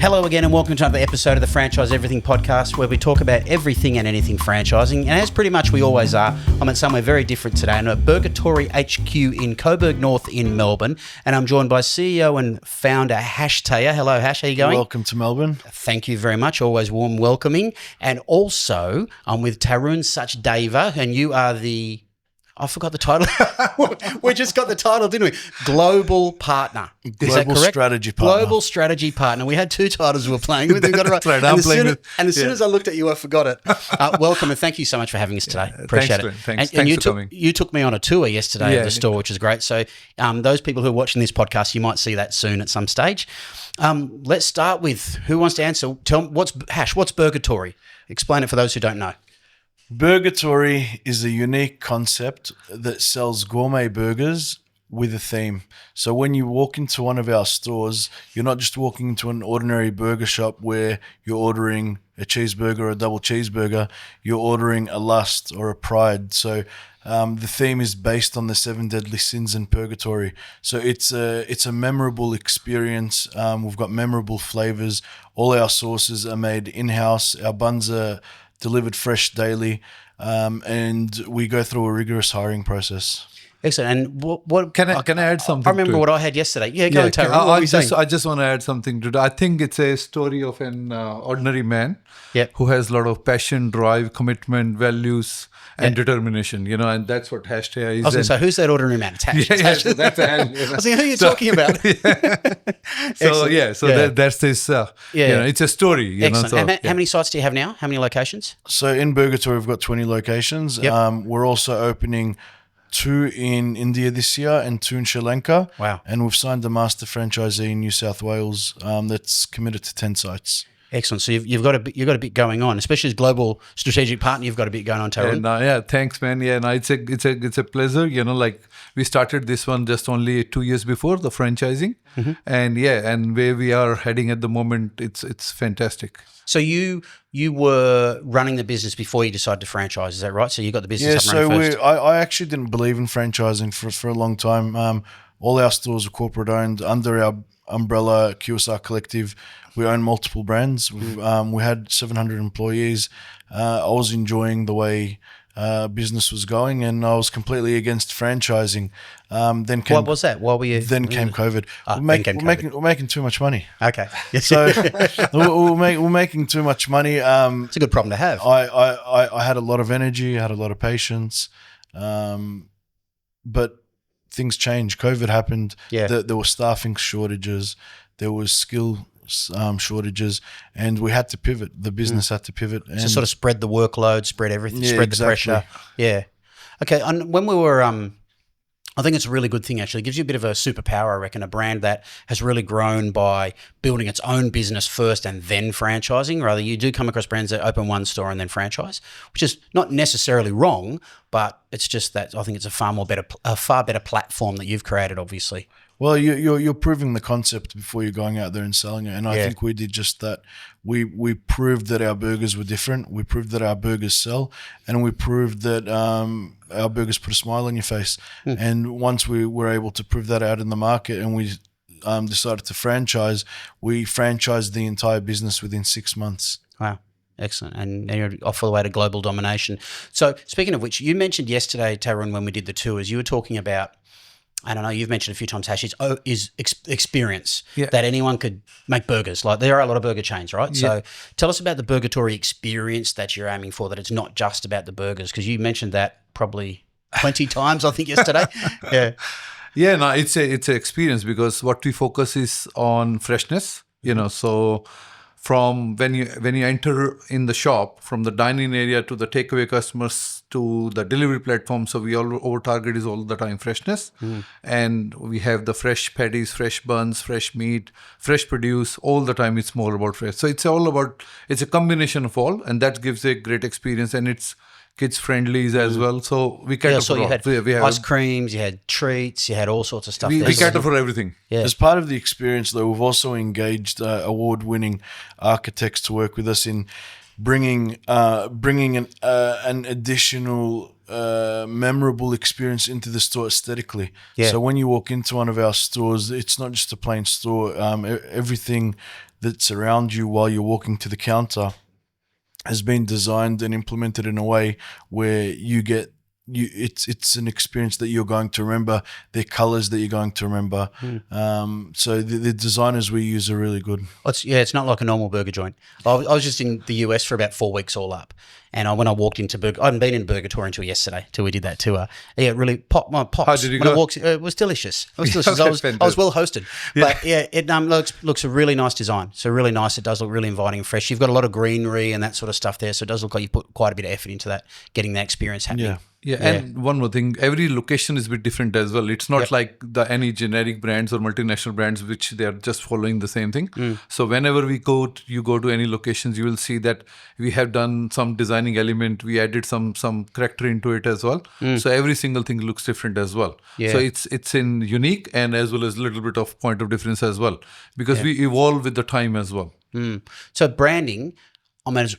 Hello again and welcome to another episode of the Franchise Everything podcast, where we talk about everything and anything franchising. And as pretty much we always are, I'm at somewhere very different today. I'm at Burgertory HQ in Coburg North in Melbourne, and I'm joined by CEO and founder Hash Tayeh. Hello Hash, how are you going? Welcome to Melbourne. Thank you very much, always warm welcoming. And also I'm with Tarun Sachdeva, and you are the... I forgot the title. We just got the title, didn't we? Global Partner. Is that correct? Strategy Partner. Global Strategy Partner. We had two titles we were playing with. We got it right. That's right. And as soon as I looked at you, I forgot it. Welcome and thank you so much for having us today. Appreciate it. Thanks and for coming. You took me on a tour yesterday of the store, which is great. So those people who are watching this podcast, you might see that soon at some stage. Let's start with who wants to answer. Tell me, what's Burgertory? Explain it for those who don't know. Burgertory is a unique concept that sells gourmet burgers with a theme. So when you walk into one of our stores, you're not just walking into an ordinary burger shop where you're ordering a cheeseburger or a double cheeseburger. You're ordering a lust or a pride. So the theme is based on the 7 deadly sins in purgatory. So it's a memorable experience. We've got memorable flavors. All our sauces are made in-house. Our buns are delivered fresh daily, and we go through a rigorous hiring process. Excellent. And what Can I add something? I remember what I had yesterday. Yeah, go on, Tarun. I just want to add something to that. I think it's a story of an ordinary man who has a lot of passion, drive, commitment, values, and determination, and that's what Hash Tayeh is. I was going to say, who's that ordinary man? Tash. That's Hash. I was thinking, who are you talking about? That's this, it's a story. Excellent. How many sites do you have now? How many locations? So in Burgertory, we've got 20 locations. Yep. We're also opening 2 in India this year and 2 in Sri Lanka. Wow. And we've signed a master franchisee in New South Wales that's committed to 10 sites. Excellent. So you've got a bit going on, especially as global strategic partner. You've got a bit going on, Tarun. Thanks, man. It's a pleasure. We started this one just only 2 years before the franchising, and where we are heading at the moment, it's fantastic. So you were running the business before you decided to franchise, is that right? So you got the business up and running first. I actually didn't believe in franchising for a long time. All our stores are corporate owned under our umbrella QSR Collective. We own multiple brands. We had 700 employees. I was enjoying the way business was going, and I was completely against franchising. What was that? Why were you? Then came COVID. We're making too much money. Okay. So we're making too much money. It's a good problem to have. I had a lot of energy. I had a lot of patience. But things changed. COVID happened. Yeah. There were staffing shortages. There was skill shortages, and we had to pivot. The business had to pivot. And so sort of spread the workload, spread everything, spread the pressure. Yeah. Okay. And when we were, I think it's a really good thing actually. It gives you a bit of a superpower, I reckon, a brand that has really grown by building its own business first and then franchising. Rather, you do come across brands that open one store and then franchise, which is not necessarily wrong, but it's just that I think it's a far better platform that you've created, obviously. Well, you're proving the concept before you're going out there and selling it, and I think we did just that. We proved that our burgers were different. We proved that our burgers sell, and we proved that our burgers put a smile on your face. And once we were able to prove that out in the market, and we decided to franchise, we franchised the entire business within 6 months. Wow. Excellent. And you're off all the way to global domination. So speaking of which, you mentioned yesterday, Tarun, when we did the tours, you were talking about, I don't know, you've mentioned a few times, Tash, is experience that anyone could make burgers. Like there are a lot of burger chains, right? Yeah. So tell us about the Burgertory experience that you're aiming for, that it's not just about the burgers, because you mentioned that probably 20 times, I think, yesterday. Yeah. Yeah, no, it's an experience, because what we focus is on freshness, so from when you enter in the shop, from the dining area to the takeaway customers to the delivery platform. So our target is all the time freshness. And we have the fresh patties, fresh buns, fresh meat, fresh produce. All the time it's more about fresh. So it's a combination of all, and that gives a great experience, and it's kids friendly as well. So we cater for all. You had ice creams, you had treats, you had all sorts of stuff. We cater for everything. Yeah. As part of the experience, though, we've also engaged award-winning architects to work with us in bringing an additional memorable experience into the store aesthetically. Yeah. So when you walk into one of our stores, it's not just a plain store. Everything that's around you while you're walking to the counter has been designed and implemented in a way where it's an experience that you're going to remember. They're colors that you're going to remember. So the designers we use are really good. It's not like a normal burger joint. I was just in the US for about 4 weeks all up. And when I walked into I hadn't been in Burgertory until yesterday, till we did that tour. Yeah, it really popped my pops. How did you when go? I walked, it was delicious. It was delicious. Okay, I was well hosted. But yeah, it looks a really nice design. So really nice. It does look really inviting and fresh. You've got a lot of greenery and that sort of stuff there. So it does look like you put quite a bit of effort into that, getting that experience happening. Yeah. And one more thing, every location is a bit different as well. It's not like any generic brands or multinational brands which they are just following the same thing. So whenever you go to any locations, you will see that we have done some designing element. We added some character into it as well. So every single thing looks different as well. Yeah. So it's in unique and as well as a little bit of point of difference as well, because we evolve with the time as well. So branding, I mean, it's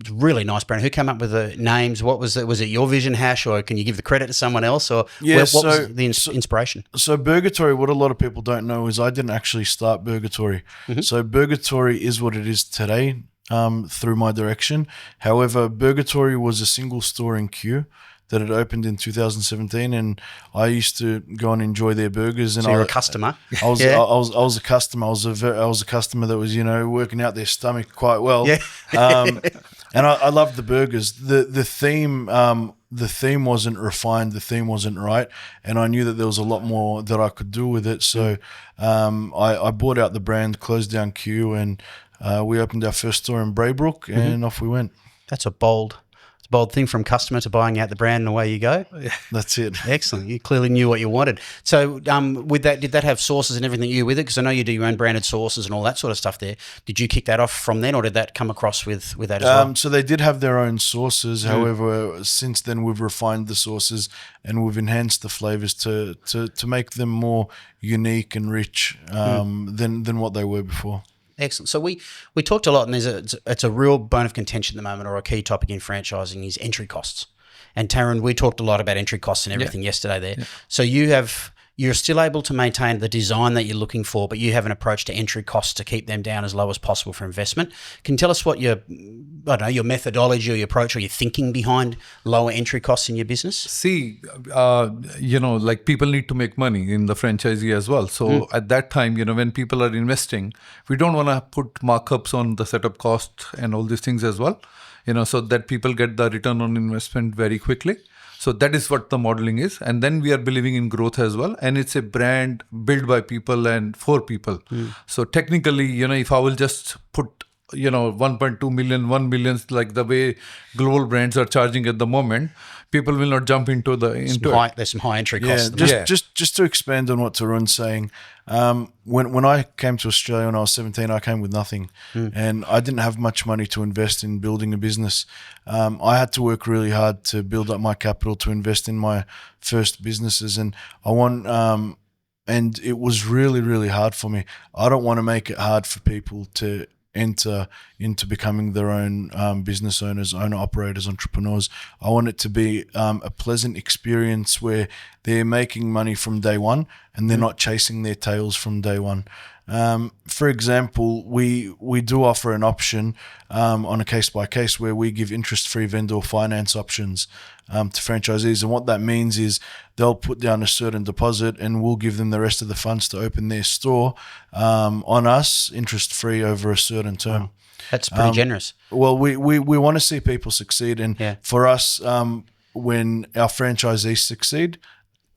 a really nice brand. Who came up with the names? What was it? Was it your vision, Hash, or can you give the credit to someone else? Or what was the inspiration? So Burgertory, what a lot of people don't know is I didn't actually start Burgertory. So Burgertory is what it is today through my direction. However, Burgertory was a single store in Kew that had opened in 2017, and I used to go and enjoy their burgers. And So you're a customer. I was a customer. I was a customer that was working out their stomach quite well. Yeah. And I loved the burgers. The theme wasn't refined. The theme wasn't right, and I knew that there was a lot more that I could do with it. So I bought out the brand, closed down Q, and we opened our first store in Braybrook, and off we went. That's a bold thing, from customer to buying out the brand, and away you go. That's it. Excellent. You clearly knew what you wanted. So with that, did that have sauces and everything you with it? Because I know you do your own branded sauces and all that sort of stuff there. Did you kick that off from then, or did that come across with that as well? So they did have their own sauces. However, since then we've refined the sauces and we've enhanced the flavors to make them more unique and rich than what they were before. Excellent. So we talked a lot, and it's a real bone of contention at the moment, or a key topic in franchising, is entry costs. And Tarun, we talked a lot about entry costs and everything yesterday there. Yeah. So you're still able to maintain the design that you're looking for, but you have an approach to entry costs to keep them down as low as possible for investment. Can you tell us what your methodology or your approach or your thinking behind lower entry costs in your business? See, like people need to make money in the franchisee as well. So at that time, when people are investing, we don't want to put markups on the setup cost and all these things as well, so that people get the return on investment very quickly. So that is what the modeling is. And then we are believing in growth as well. And it's a brand built by people and for people. So technically, if I will just put, 1.2 million, 1 million, like the way global brands are charging at the moment, people will not jump into it. There's some high entry costs. Just to expand on what Tarun's saying, when I came to Australia when I was 17, I came with nothing, and I didn't have much money to invest in building a business. I had to work really hard to build up my capital to invest in my first businesses, and and it was really, really hard for me. I don't want to make it hard for people to enter into becoming their own business owners, owner operators, entrepreneurs. I want it to be a pleasant experience where they're making money from day one and they're not chasing their tails from day one. For example, we do offer an option on a case by case where we give interest-free vendor finance options to franchisees, and what that means is they'll put down a certain deposit and we'll give them the rest of the funds to open their store on us, interest-free over a certain term. Wow. That's pretty generous. Well, we want to see people succeed, and for us, when our franchisees succeed,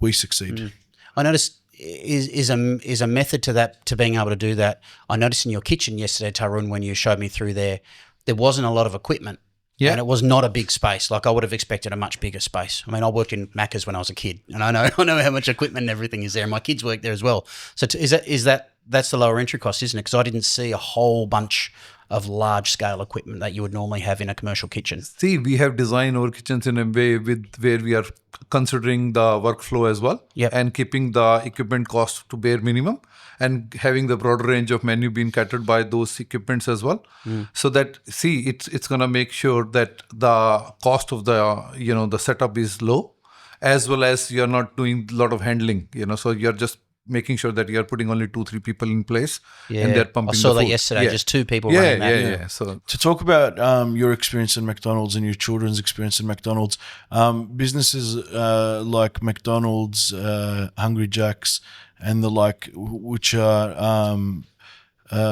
we succeed. I noticed is a method to that, to being able to do that. I noticed in your kitchen yesterday, Tarun, when you showed me through there wasn't a lot of equipment. Yeah. And it was not a big space. Like I would have expected a much bigger space. I mean, I worked in Macca's when I was a kid, and I know how much equipment and everything is there. And my kids work there as well. So that's the lower entry cost, isn't it? Because I didn't see a whole bunch of large scale equipment that you would normally have in a commercial kitchen? See, we have designed our kitchens in a way where we are considering the workflow as well, and keeping the equipment cost to bare minimum, and having the broader range of menu being catered by those equipments as well. So that, see, it's gonna make sure that the cost of the setup is low, as well as you're not doing a lot of handling. So you're just making sure that you're putting only 2-3 people in place, and they're pumping. I saw the that food. yesterday. Just 2 people running that. So to talk about your experience in McDonald's and your children's experience in McDonald's, businesses like McDonald's, Hungry Jack's, and the like, which are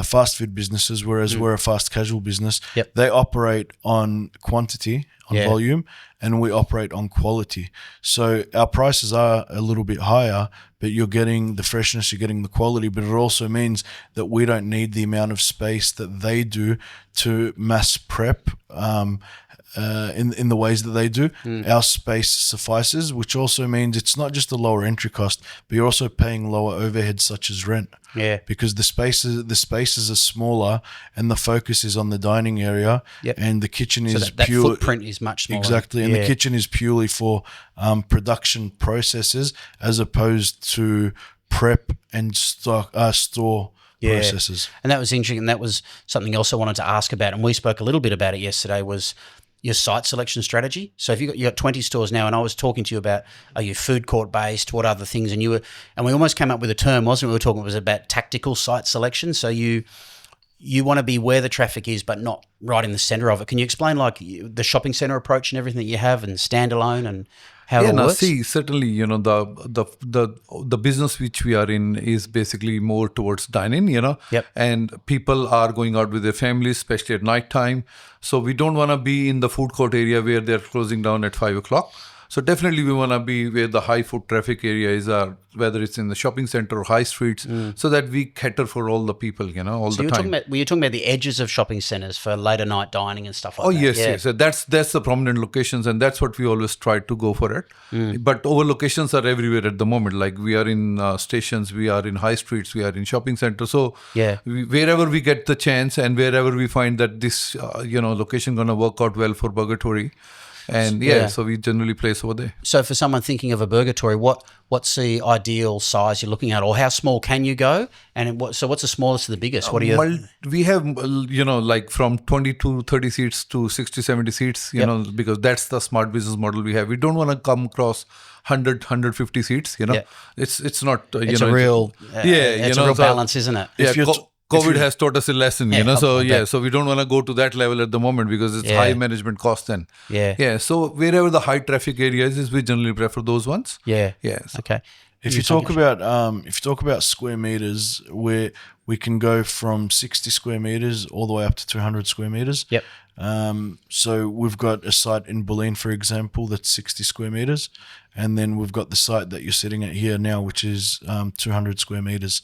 fast food businesses, whereas we're a fast casual business. They operate on quantity, on volume, and we operate on quality. So our prices are a little bit higher, but you're getting the freshness, you're getting the quality, but it also means that we don't need the amount of space that they do to mass prep in the ways that they do. Our space suffices, which also means it's not just a lower entry cost, but you're also paying lower overheads such as rent. Because the spaces are smaller, and the focus is on the dining area, and the kitchen is that pure. footprint is much smaller. Exactly, and the kitchen is purely for production processes, as opposed to prep and store processes. And that was interesting. And that was something else I wanted to ask about. And we spoke a little bit about it yesterday, was your site selection strategy. So if you got 20 stores now, and I was talking to you about, are you food court based? What other things? And we almost came up with a term, wasn't we? We were talking, it was about tactical site selection. So you want to be where the traffic is, but not right in the center of it. Can you explain like the shopping center approach and everything that you have, and standalone, and how it works? See, certainly, the business which we are in is basically more towards dining, and people are going out with their families, especially at night time. So we don't want to be in the food court area where they're closing down at 5 o'clock. So definitely we want to be where the high foot traffic areas are, whether it's in the shopping center or high streets, so that we cater for all the people, all the time. Were you talking about the edges of shopping centers for later night dining and stuff like that? Yes. So that's the prominent locations, and that's what we always try to go for it. But our locations are everywhere at the moment. Like we are in stations, we are in high streets, we are in shopping centers. So wherever we get the chance, and wherever we find that this location going to work out well for Burgertory. And so we generally place over there. So for someone thinking of a Burgertory, what's the ideal size you're looking at, or how small can you go? And what's the smallest to the biggest? What do you? We have like from 20 to 30 seats to 60, 70 seats. Because that's the smart business model we have. We don't want to come across 100, 150 seats. It's not. It's a real balance, isn't it? COVID has taught us a lesson, so we don't want to go to that level at the moment, because it's high management cost then. So wherever the high traffic areas is, we generally prefer those ones. Okay. If you talk about square meters, where we can go from 60 square meters all the way up to 200 square meters. So we've got a site in Bulleen, for example, that's 60 square meters, and then we've got the site that you're sitting at here now, which is 200 square meters.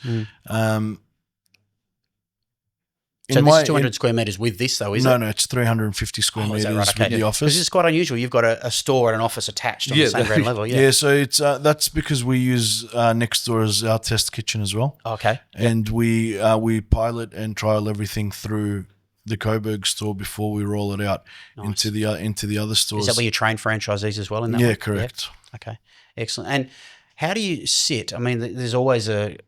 So this is 200 square metres with this, though, is it? No, it's 350 square metres with the office. Because it's quite unusual. You've got a store and an office attached on the same ground level. So it's that's because we use next door as our test kitchen as well. Okay. And we pilot and trial everything through the Coburg store before we roll it out into the other stores. Is that where you train franchisees as well in that one? Correct. Yeah? Okay, excellent. And how do you sit? I mean, there's always a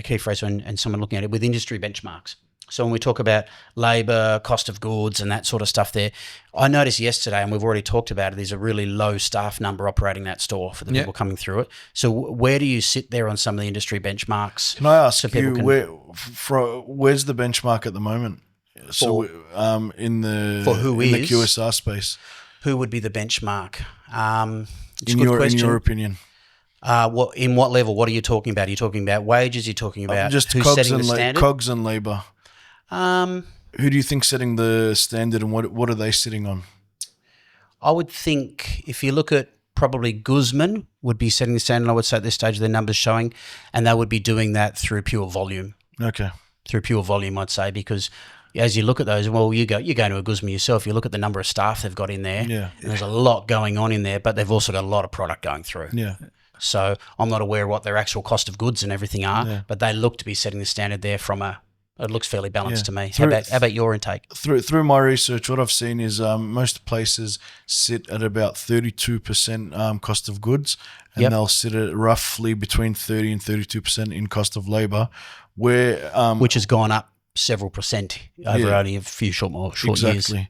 key phrase when someone looking at it with industry benchmarks. So when we talk about labour, cost of goods and that sort of stuff there, I noticed yesterday, and we've already talked about it, there's a really low staff number operating that store for the people coming through it. So where do you sit there on some of the industry benchmarks? Can I ask where's the benchmark at the moment? In the QSR space. Who would be the benchmark? In your opinion? In what level? What are you talking about? Are you talking about wages? Are you talking about just who's setting the standard? COGS and labour. Who do you think's setting the standard, and what are they sitting on? I would think if you look at probably Guzman would be setting the standard, I would say at this stage of their numbers showing, and they would be doing that through pure volume. Okay. Through pure volume, I'd say, because as you look at those, well, you're going to a Guzman yourself, you look at the number of staff they've got in there, and there's a lot going on in there, but they've also got a lot of product going through. Yeah. So I'm not aware of what their actual cost of goods and everything are, but they look to be setting the standard there from a It looks fairly balanced to me. Through- How about your intake? Through my research, what I've seen is most places sit at about 32% cost of goods, and they'll sit at roughly between 30 and 32% in cost of labor, where Which has gone up several percent over only a few short years. exactly.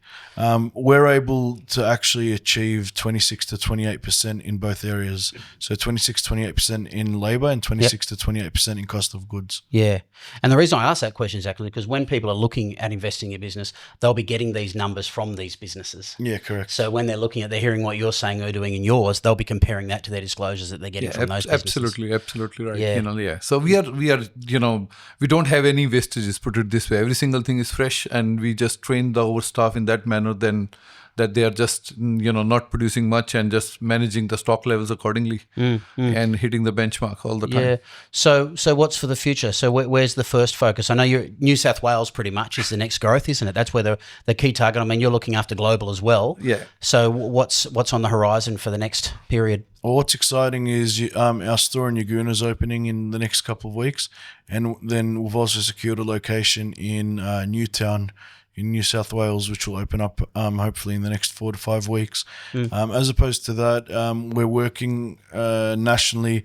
We're able to actually achieve 26 to 28% in both areas. So 26 to 28% in labor and 26 to 28% in cost of goods. Yeah. And the reason I ask that question is actually because when people are looking at investing in business, they'll be getting these numbers from these businesses. Yeah, correct. So when they're hearing what you're saying or doing in yours, they'll be comparing that to their disclosures that they're getting from those businesses. Absolutely right. Yeah. So we are, we don't have any wastages, put it this way. Every single thing is fresh, and we just train our staff in that manner, then that they are just, not producing much and just managing the stock levels accordingly and hitting the benchmark all the time. Yeah. So what's for the future? So where's the first focus? I know you're New South Wales pretty much is the next growth, isn't it? That's where the key target. I mean, you're looking after global as well. Yeah. So what's on the horizon for the next period? Well, what's exciting is our store in Yagoona is opening in the next couple of weeks, and then we've also secured a location in Newtown in New South Wales, which will open up hopefully in the next 4 to 5 weeks. As opposed to that, we're working nationally,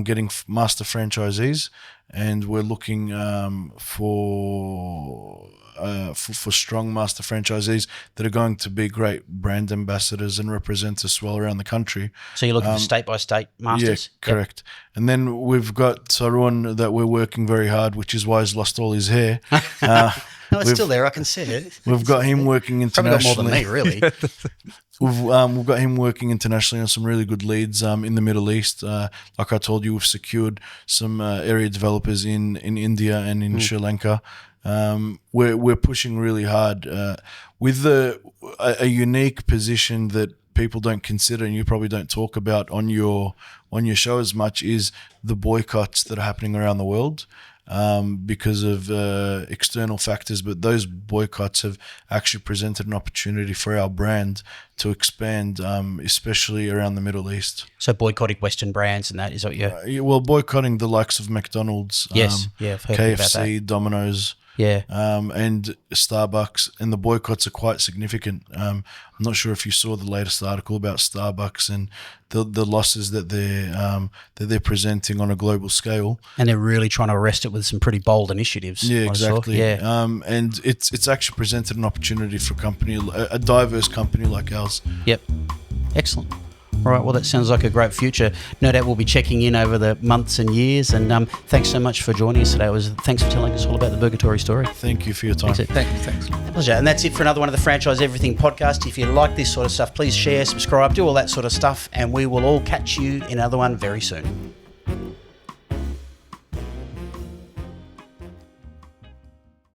getting master franchisees, and we're looking for strong master franchisees that are going to be great brand ambassadors and represent us well around the country. So you're looking for state-by-state masters? Yeah, correct. And then we've got Tarun that we're working very hard, which is why he's lost all his hair. No, it's still there. I can see it. We've got him working internationally. Probably got more than me, really. We've got him working internationally on some really good leads in the Middle East. Like I told you, we've secured some area developers in India and in Sri Lanka. We're pushing really hard with a unique position that people don't consider, and you probably don't talk about on your show as much, is the boycotts that are happening around the world. Because of external factors, but those boycotts have actually presented an opportunity for our brand to expand, especially around the Middle East. So boycotting Western brands and that is what you're... well, boycotting the likes of McDonald's, Yes, I've heard KFC, about that. Domino's, and Starbucks, and the boycotts are quite significant. I'm not sure if you saw the latest article about Starbucks and the losses that they're presenting on a global scale, and they're really trying to arrest it with some pretty bold initiatives. Yeah, exactly. Yeah, and it's actually presented an opportunity for a diverse company like ours. Yep, excellent. All right, well, that sounds like a great future. No doubt we'll be checking in over the months and years. And thanks so much for joining us today. Thanks for telling us all about the Burgertory story. Thank you for your time. Thanks. Pleasure. And that's it for another one of the Franchise Everything podcast. If you like this sort of stuff, please share, subscribe, do all that sort of stuff. And we will all catch you in another one very soon.